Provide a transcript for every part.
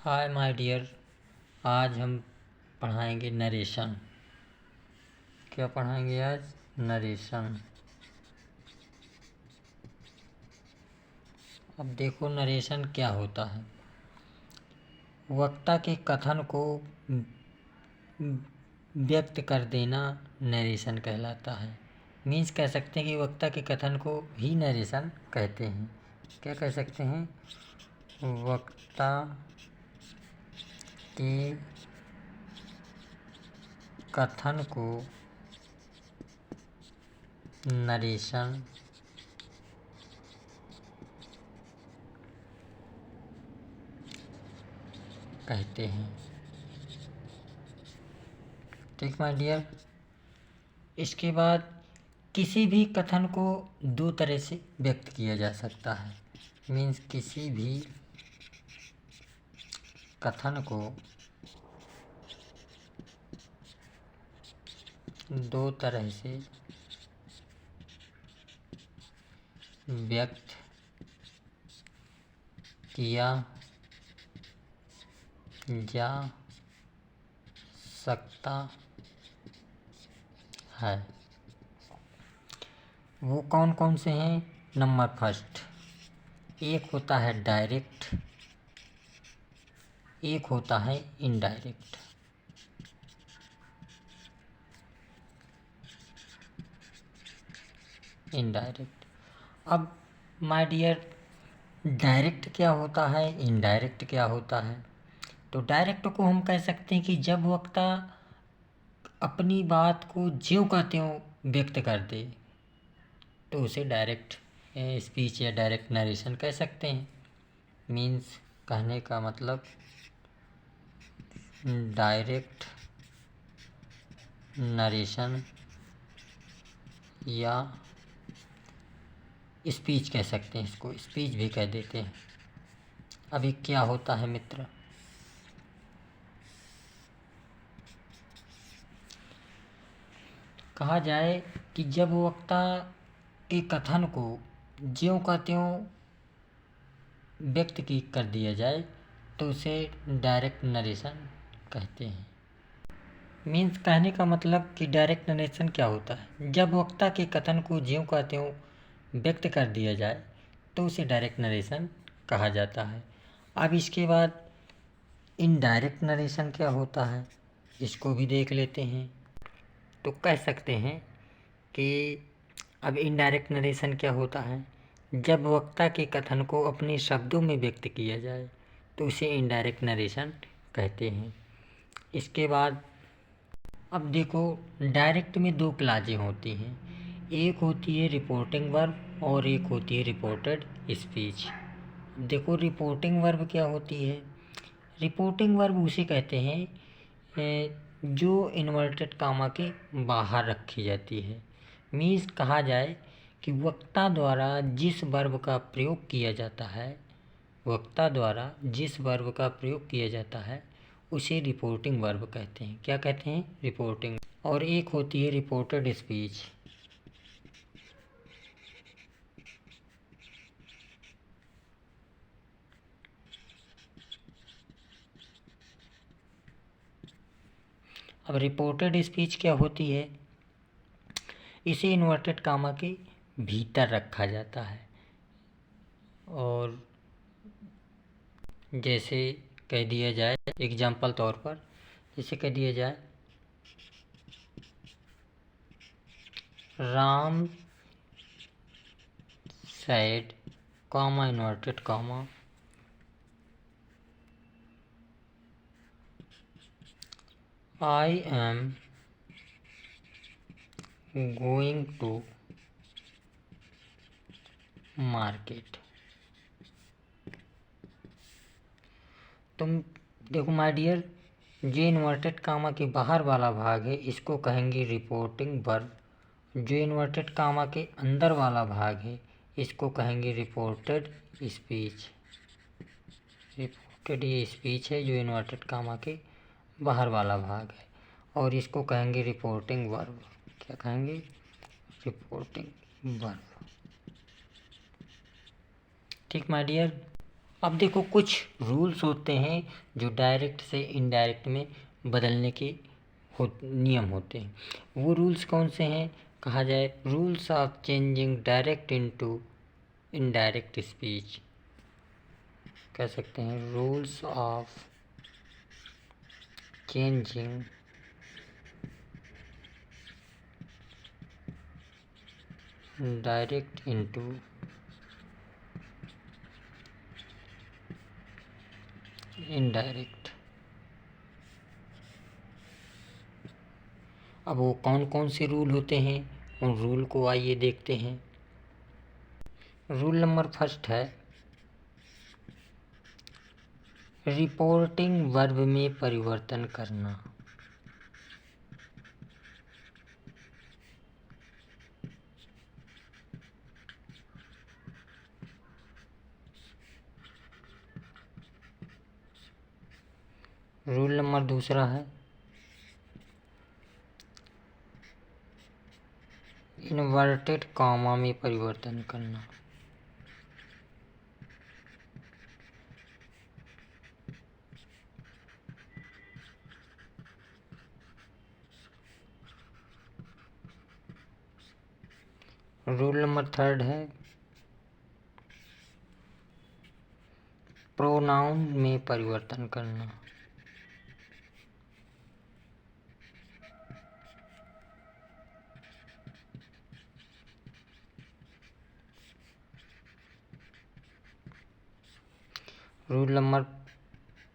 Hi my dear. आज हम पढ़ाएंगे नरेशन। क्या पढ़ाएंगे आज? नरेशन। अब देखो नरेशन क्या होता है। वक्ता के कथन को व्यक्त कर देना नरेशन कहलाता है। मीन्स कह सकते हैं कि वक्ता के कथन को ही नरेशन कहते हैं। क्या कह सकते हैं? वक्ता के कथन को नरेशन कहते हैं। ठीक माय डियर। इसके बाद किसी भी कथन को दो तरह से व्यक्त किया जा सकता है। मीन्स किसी भी कथन को दो तरह से व्यक्त किया जा सकता है। वो कौन कौन से हैं? नंबर फर्स्ट, एक होता है डायरेक्ट, एक होता है इनडायरेक्ट। इनडायरेक्ट। अब माय डियर, डायरेक्ट क्या होता है, इनडायरेक्ट क्या होता है? तो डायरेक्ट को हम कह सकते हैं कि जब वक्ता अपनी बात को ज्यों का त्यों व्यक्त कर दे तो उसे डायरेक्ट स्पीच या डायरेक्ट नरेशन कह सकते हैं। मीन्स कहने का मतलब डायरेक्ट नरेशन या स्पीच कह सकते हैं, इसको स्पीच भी कह देते हैं। अभी क्या होता है मित्र? कहा जाए कि जब वक्ता के कथन को ज्यों का त्यों व्यक्त की कर दिया जाए तो उसे डायरेक्ट नरेशन कहते हैं। मीन्स कहने का मतलब कि डायरेक्ट नरेशन क्या होता है? जब वक्ता के कथन को ज्यों का त्यों व्यक्त कर दिया जाए तो उसे डायरेक्ट नरेशन कहा जाता है। अब इसके बाद इनडायरेक्ट नरेशन क्या होता है, इसको भी देख लेते हैं। तो कह सकते हैं कि अब इनडायरेक्ट नरेशन क्या होता है? जब वक्ता के कथन को अपने शब्दों में व्यक्त किया जाए तो उसे इनडायरेक्ट नरेशन कहते हैं। इसके बाद अब देखो, डायरेक्ट में दो क्लाजें होती हैं। एक होती है रिपोर्टिंग वर्ब और एक होती है रिपोर्टेड स्पीच। देखो रिपोर्टिंग वर्ब क्या होती है? रिपोर्टिंग वर्ब उसे कहते हैं जो इन्वर्टेड कामा के बाहर रखी जाती है। मीन्स कहा जाए कि वक्ता द्वारा जिस वर्ब का प्रयोग किया जाता है, वक्ता द्वारा जिस वर्ब का प्रयोग किया जाता है उसे रिपोर्टिंग वर्ब कहते हैं। क्या कहते हैं? रिपोर्टिंग। और एक होती है रिपोर्टेड स्पीच। अब रिपोर्टेड स्पीच क्या होती है? इसे इन्वर्टेड कामा के भीतर रखा जाता है। और जैसे कह दिया जाए, एग्जाम्पल तौर पर जैसे कह दिया जाए, Ram said, comma inverted comma, I am going to market। तुम देखो माय डियर, जो इन्वर्टेड कामा के बाहर वाला भाग है इसको कहेंगे रिपोर्टिंग वर्ब। जो इन्वर्टेड कामा के अंदर वाला भाग है इसको कहेंगे रिपोर्टेड स्पीच। रिपोर्टेड ये स्पीच है जो इन्वर्टेड कामा के बाहर वाला भाग है, और इसको कहेंगे रिपोर्टिंग वर्ब। क्या कहेंगे? Reporting verb. ठीक माय डियर। अब देखो, कुछ रूल्स होते हैं जो डायरेक्ट से इनडायरेक्ट में बदलने के नियम होते हैं। वो रूल्स कौन से हैं? कहा जाए rules of changing direct into indirect speech, कह सकते हैं rules of changing direct into indirect. अब वो कौन कौन से रूल होते हैं, उन रूल को आइए देखते हैं। रूल नंबर फर्स्ट है रिपोर्टिंग वर्ब में परिवर्तन करना। रूल नंबर दूसरा है इन्वर्टेड कॉमा में परिवर्तन करना। रूल नंबर थर्ड है प्रोनाउन में परिवर्तन करना। रूल नंबर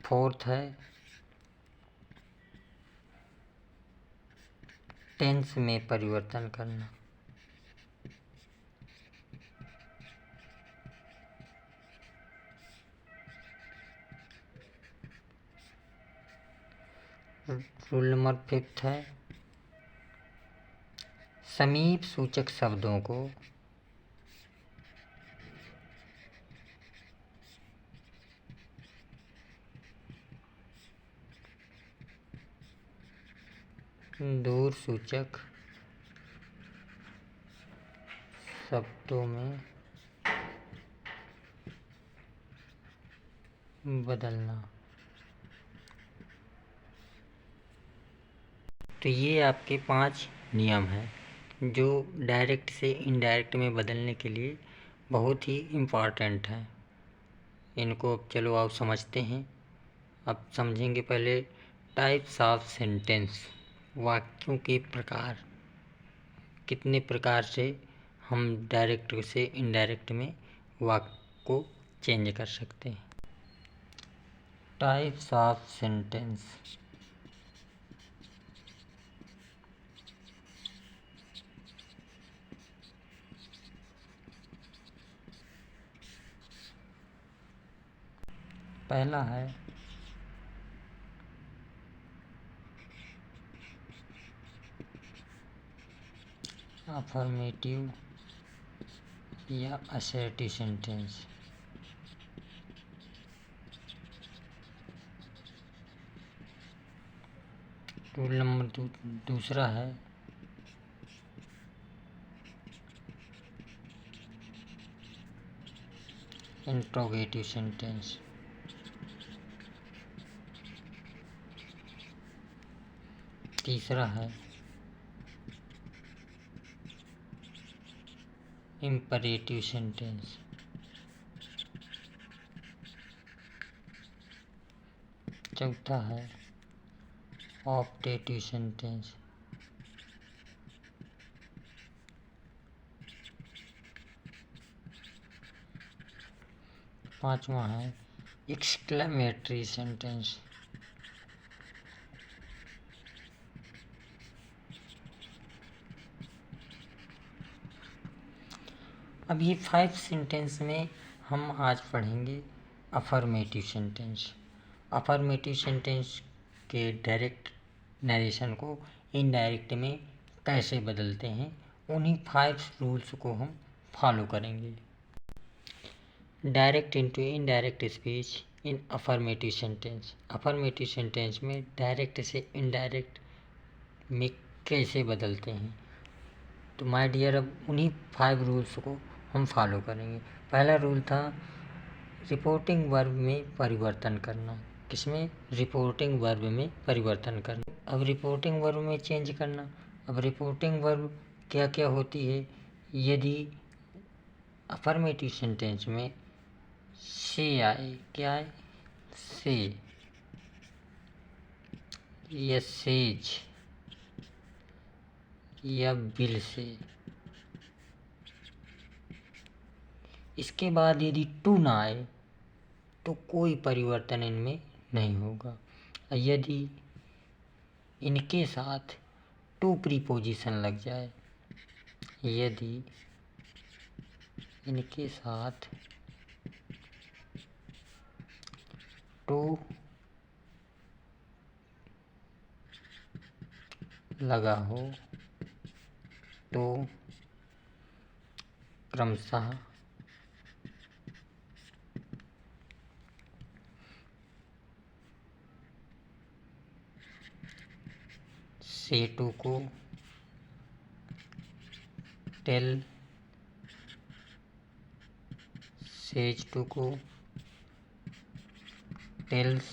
फोर्थ है टेंस में परिवर्तन करना। रूल नंबर फिफ्थ है समीप सूचक शब्दों को दूर सूचक शब्दों में बदलना। तो ये आपके 5 नियम हैं जो डायरेक्ट से इनडायरेक्ट में बदलने के लिए बहुत ही इम्पॉर्टेंट हैं। इनको अब चलो आप समझते हैं। अब समझेंगे पहले टाइप्स ऑफ सेंटेंस, वाक्यों के प्रकार, कितने प्रकार से हम डायरेक्ट से इनडायरेक्ट में वाक्य को चेंज कर सकते हैं। Types of sentence. पहला है अफर्मेटिव या असर्टिव सेंटेंस। रूल नंबर दूसरा है इंट्रोगेटिव सेंटेंस। तीसरा है इम्परेटिव सेंटेंस। चौथा है ऑप्टेटिव सेंटेंस। पांचवा है एक्सक्लेमेटरी सेंटेंस। अब ये 5 सेंटेंस में हम आज पढ़ेंगे अफर्मेटिव सेंटेंस। अफर्मेटिव सेंटेंस के डायरेक्ट नरेशन को इनडायरेक्ट में कैसे बदलते हैं, उन्हीं 5 रूल्स को हम फॉलो करेंगे। Direct into indirect speech in affirmative sentence. Affirmative sentence में डायरेक्ट से इनडायरेक्ट में कैसे बदलते हैं, तो माय डियर अब उन्हीं 5 रूल्स को हम फॉलो करेंगे। पहला रूल था रिपोर्टिंग वर्ब में परिवर्तन करना। किसमें? रिपोर्टिंग वर्ब में परिवर्तन करना। अब रिपोर्टिंग वर्ब में चेंज करना। अब रिपोर्टिंग वर्ब क्या क्या होती है? यदि अफर्मेटिव सेंटेंस में से आए, क्या आए? से या सेज या बिल से। इसके बाद यदि टू ना आए तो कोई परिवर्तन इनमें नहीं होगा। यदि इनके साथ टू प्रीपोजिशन लग जाए, यदि इनके साथ टू लगा हो तो क्रमशः से टू को टेल, सेज टू को टेल्स,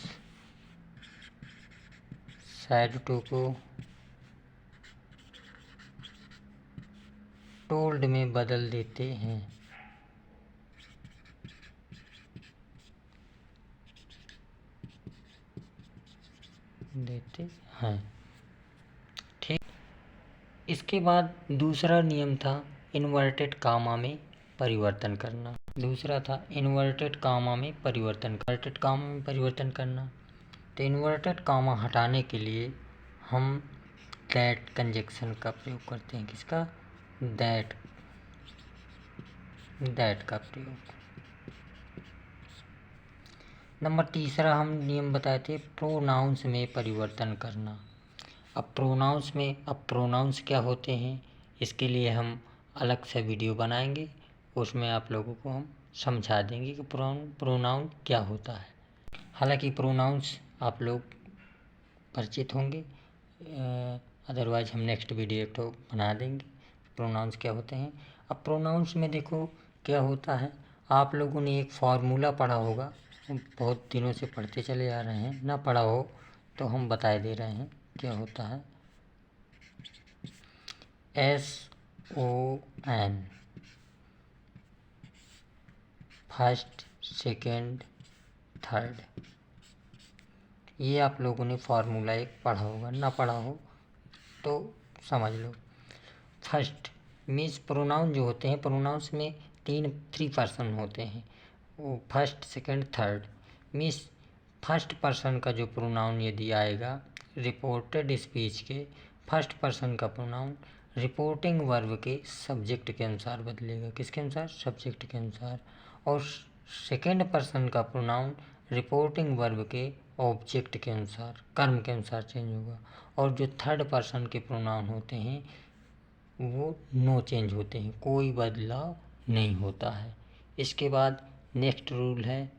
सैड टू को टोल्ड में बदल देते हैं। ठीक। इसके बाद दूसरा नियम था इन्वर्टेड कामा में परिवर्तन करना। दूसरा था इन्वर्टेड कामा में परिवर्तन करना। तो इन्वर्टेड कामा हटाने के लिए हम दैट कंजक्शन का प्रयोग करते हैं। किसका? दैट का प्रयोग। नंबर तीसरा हम नियम बताए थे प्रोनाउंस में परिवर्तन करना। अब प्रोनाउंस क्या होते हैं, इसके लिए हम अलग से वीडियो बनाएंगे, उसमें आप लोगों को हम समझा देंगे कि प्रोनाउन क्या होता है। हालांकि प्रोनाउंस आप लोग परिचित होंगे, अदरवाइज हम नेक्स्ट वीडियो तो बना देंगे प्रोनाउंस क्या होते हैं। अब प्रोनाउंस में देखो क्या होता है, आप लोगों ने एक फार्मूला पढ़ा होगा, बहुत दिनों से पढ़ते चले आ रहे हैं, ना पढ़ा हो तो हम बता दे रहे हैं क्या होता है। SON फर्स्ट, सेकेंड, थर्ड, ये आप लोगों ने फार्मूला एक पढ़ा होगा, ना पढ़ा हो तो समझ लो। फर्स्ट मीन्स प्रोनाउन जो होते हैं, प्रोनाउंस में थ्री पर्सन होते हैं, वो first, second, third. Means first person का जो प्रोनाउन यदि आएगा रिपोर्टेड स्पीच के, फर्स्ट पर्सन का प्रोनाउन रिपोर्टिंग वर्ब के सब्जेक्ट के अनुसार बदलेगा। किसके अनुसार? सब्जेक्ट के अनुसार। और सेकेंड पर्सन का प्रोनाउन रिपोर्टिंग वर्ब के ऑब्जेक्ट के अनुसार, कर्म के अनुसार चेंज होगा। और जो थर्ड पर्सन के प्रोनाउन होते हैं वो नो चेंज होते हैं, कोई बदलाव नहीं होता है। इसके बाद नेक्स्ट रूल है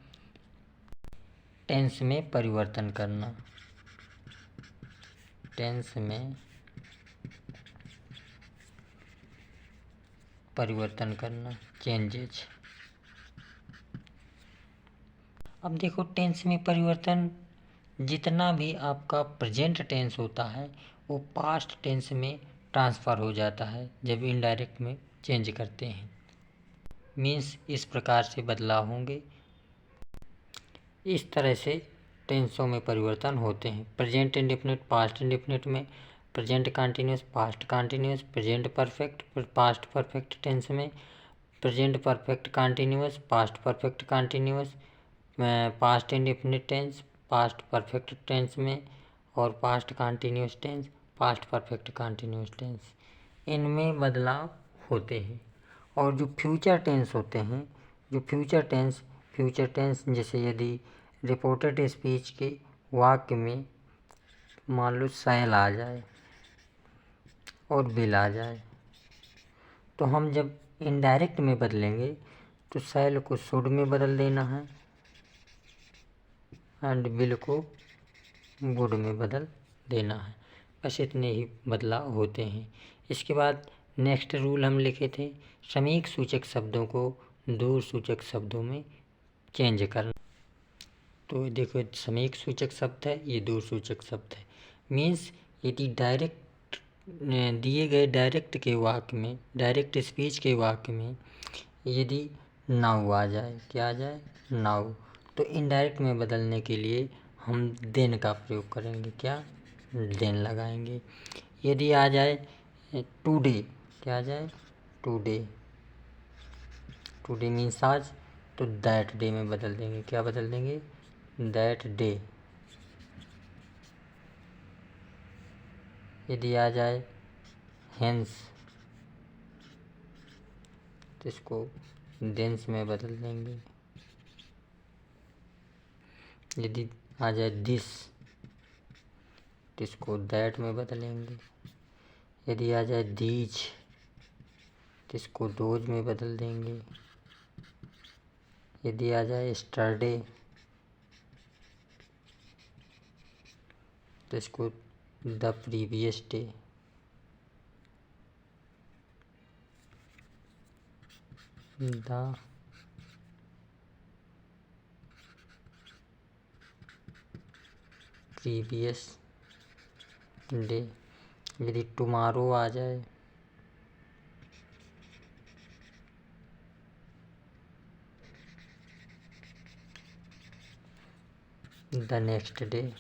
टेंस में परिवर्तन करना। टेंस में परिवर्तन करना, चेंजेज। अब देखो टेंस में परिवर्तन, जितना भी आपका प्रेजेंट टेंस होता है वो पास्ट टेंस में ट्रांसफ़र हो जाता है जब इनडायरेक्ट में चेंज करते हैं। मीन्स इस प्रकार से बदलाव होंगे। इस तरह से टेंसों में परिवर्तन होते हैं। प्रेजेंट इंडेफिनिट पास्ट इंडेफिनिट में, present continuous past continuous, present perfect past perfect tense में, present perfect continuous past perfect continuous, past indefinite tense past perfect tense में, और past continuous tense past perfect continuous tense, इनमें बदलाव होते हैं। और जो फ्यूचर टेंस होते हैं, जो फ्यूचर टेंस जैसे यदि रिपोर्टेड स्पीच के वाक्य में मान लो शैल आ जाए और विल आ जाए, तो हम जब इनडायरेक्ट में बदलेंगे तो शैल को शुड में बदल देना है एंड विल को गुड में बदल देना है। बस इतने ही बदलाव होते हैं। इसके बाद नेक्स्ट रूल हम लिखे थे, समीक सूचक शब्दों को दूर सूचक शब्दों में चेंज करना। तो देखो समीक सूचक शब्द है, ये दूर सूचक शब्द है। मीन्स यदि डायरेक्ट दिए गए डायरेक्ट के वाक्य में, डायरेक्ट स्पीच के वाक्य में यदि नाउ आ जाए, क्या आ जाए, नाउ, तो इनडायरेक्ट में बदलने के लिए हम देन का प्रयोग करेंगे, क्या, देन लगाएंगे। यदि आ जाए टुडे, क्या आ जाए, टुडे, टुडे मीन्स आज, तो दैट डे में बदल देंगे, क्या बदल देंगे, दैट डे। यदि आ जाए हेंस, तो इसको देंस में बदल देंगे। यदि आ जाए दिस, तो इसको दैट में बदलेंगे। यदि आ जाए दीज, तो इसको दोज में बदल देंगे। यदि आ जाए स्टरडे, तो इसको the previous day. The previous day. यदि टुमारो आ जाए, द नेक्स्ट डे।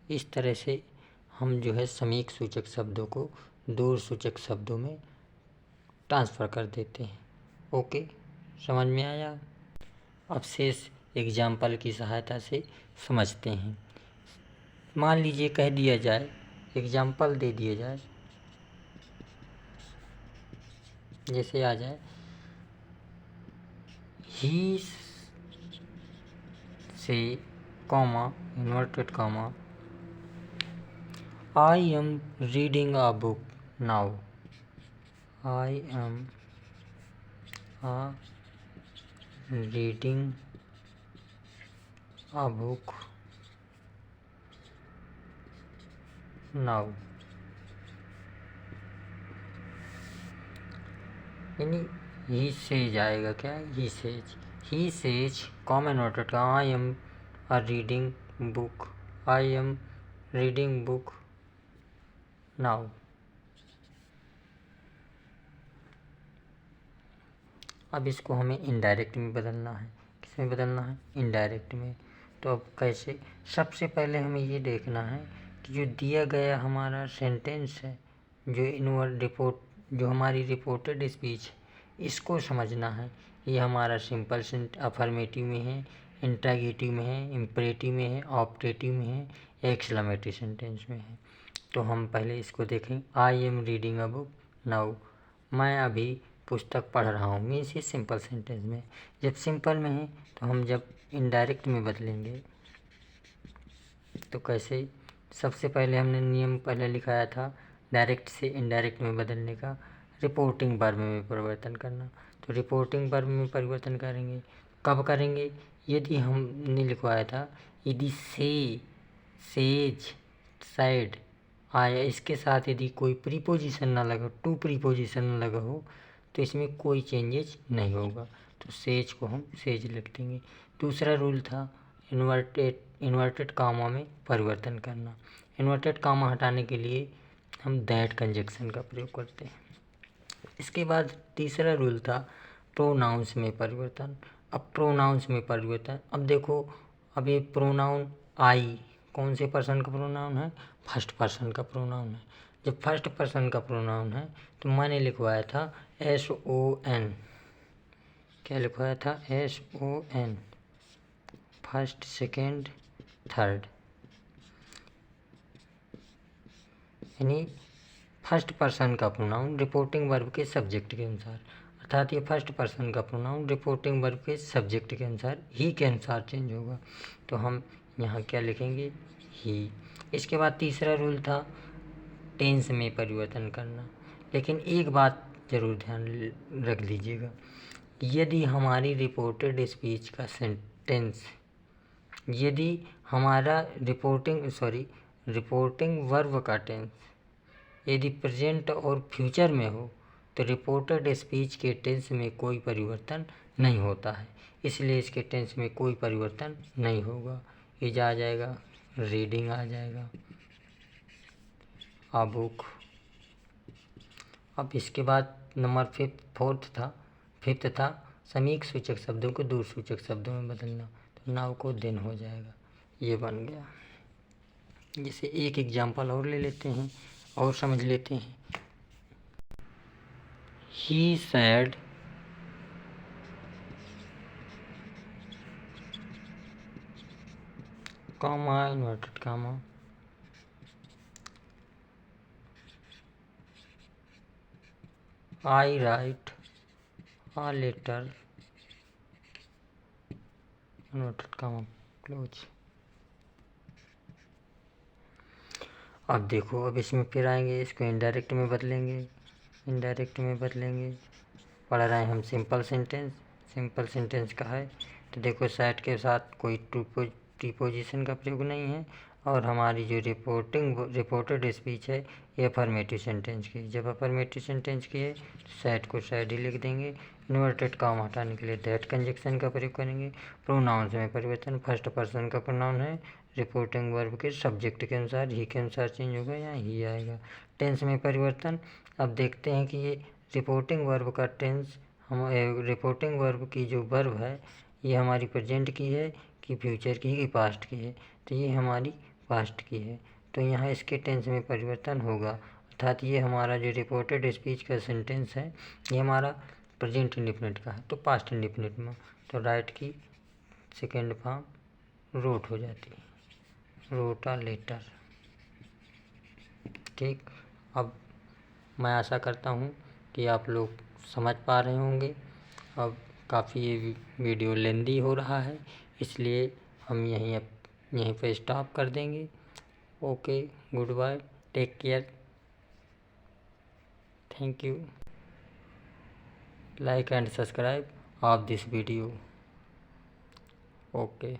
इस तरह से हम जो है समीक सूचक शब्दों को दूर सूचक शब्दों में ट्रांसफ़र कर देते हैं। ओके, समझ में आया। अब शेष एग्जाम्पल की सहायता से समझते हैं। मान लीजिए कह दिया जाए, एग्जाम्पल दे दिया जाए, जैसे आ जाए ही से comma inverted comma I am reading a book now, I am reading a book now. यानी ही सेज आएगा, क्या, ही सेज कॉमन नोटेड का I am a reading book, I am reading book now. अब इसको हमें indirect में बदलना है। किसमें बदलना है, इनडायरेक्ट में। तो अब कैसे, सबसे पहले हमें ये देखना है कि जो दिया गया हमारा सेंटेंस है, जो जो हमारी रिपोर्टेड स्पीच है, इसको समझना है। ये हमारा सिंपल अफर्मेटिव में है, इंट्रागेटिव में है, इम्परेटिव में है, ऑप्टेटिव में है, एक्सक्लेमेटरी सेंटेंस में है। तो हम पहले इसको देखें। I am reading a book now, मैं अभी पुस्तक पढ़ रहा हूँ, मीन्स ये सिंपल सेंटेंस में। जब सिंपल में है तो हम जब इनडायरेक्ट में बदलेंगे तो कैसे, सबसे पहले हमने नियम पहले लिखाया था डायरेक्ट से इनडायरेक्ट में बदलने का, रिपोर्टिंग वर्ब में परिवर्तन करना। तो रिपोर्टिंग वर्ब में परिवर्तन करेंगे, कब करेंगे, यदि हमने लिखवाया था यदि सेज, सैड आया, इसके साथ यदि कोई प्रीपोजिशन ना लगा, टू प्रीपोजिशन ना लगा हो, तो इसमें कोई चेंजेस नहीं होगा। तो सेज को हम सेज लिख देंगे। दूसरा रूल था इन्वर्टेड कामा में परिवर्तन करना। इन्वर्टेड कामा हटाने के लिए हम दैट कंजक्शन का प्रयोग करते हैं। इसके बाद तीसरा रूल था प्रोनाउंस में परिवर्तन। अब प्रोनाउंस में परिवर्तन, अब देखो, अब ये प्रोनाउन आई कौन से पर्सन का प्रोनाउन है, फर्स्ट पर्सन का प्रोनाउन है। जब फर्स्ट पर्सन का प्रोनाउन है तो मैंने लिखवाया था SON, क्या लिखवाया था, SON, फर्स्ट सेकेंड थर्ड, यानी फर्स्ट पर्सन का प्रोनाउन रिपोर्टिंग वर्ब के सब्जेक्ट के अनुसार, अर्थात ये फर्स्ट पर्सन का प्रोनाउन रिपोर्टिंग वर्ब के सब्जेक्ट के अनुसार, ही के अनुसार चेंज होगा। तो हम यहाँ क्या लिखेंगे, ही। इसके बाद तीसरा रूल था टेंस में परिवर्तन करना। लेकिन एक बात जरूर ध्यान रख लीजिएगा, यदि हमारी रिपोर्टेड स्पीच का सेंटेंस, यदि हमारा रिपोर्टिंग वर्ब का टेंस यदि प्रेजेंट और फ्यूचर में हो, तो रिपोर्टेड स्पीच के टेंस में कोई परिवर्तन नहीं होता है, इसलिए इसके टेंस में कोई परिवर्तन नहीं होगा। इज आ जाएगा, रीडिंग आ जाएगा, आ बुक। अब इसके बाद नंबर फिफ्थ था समीक सूचक शब्दों को दूर सूचक शब्दों में बदलना। तो नाउ को दिन हो जाएगा, ये बन गया। जैसे एक एग्जाम्पल और ले लेते हैं और समझ लेते हैं। He said comma inverted comma I write a letter inverted comma close। अब देखो, अब इसमें फिर आएंगे, इसको इनडायरेक्ट में बदलेंगे, पढ़ रहे हैं हम सिंपल सेंटेंस का है। तो देखो सैट के साथ कोई प्रीपोजिशन का प्रयोग नहीं है, और हमारी जो रिपोर्टेड स्पीच है ये अफर्मेटिव सेंटेंस की। जब अफर्मेटिव सेंटेंस की है तो सैट को सैड ही लिख देंगे। इन्वर्टेड कॉमा हटाने के लिए दैट कंजक्शन का प्रयोग करेंगे। प्रोनाउंस में परिवर्तन, फर्स्ट पर्सन का प्रोनाउन है, रिपोर्टिंग वर्ब के सब्जेक्ट के अनुसार ही के अनुसार चेंज होगा या ही आएगा। टेंस में परिवर्तन, अब देखते हैं कि ये रिपोर्टिंग वर्ब का टेंस, हम रिपोर्टिंग वर्ब की जो वर्ब है ये हमारी प्रेजेंट की है कि फ्यूचर की कि पास्ट की है। तो ये हमारी पास्ट की है, तो यहाँ इसके टेंस में परिवर्तन होगा, अर्थात ये हमारा जो रिपोर्टेड स्पीच का सेंटेंस है ये हमारा प्रेजेंट इंडेफिनिट का है, तो पास्ट इंडेफिनिट में तो राइट की सेकेंड फॉर्म रोट हो जाती है, रोट अ लेटर। ठीक, अब मैं आशा करता हूँ कि आप लोग समझ पा रहे होंगे। अब काफ़ी ये वीडियो लेंदी हो रहा है, इसलिए हम यहीं पे स्टॉप कर देंगे। Okay, good bye, take care, thank you, like and subscribe of this video. Okay.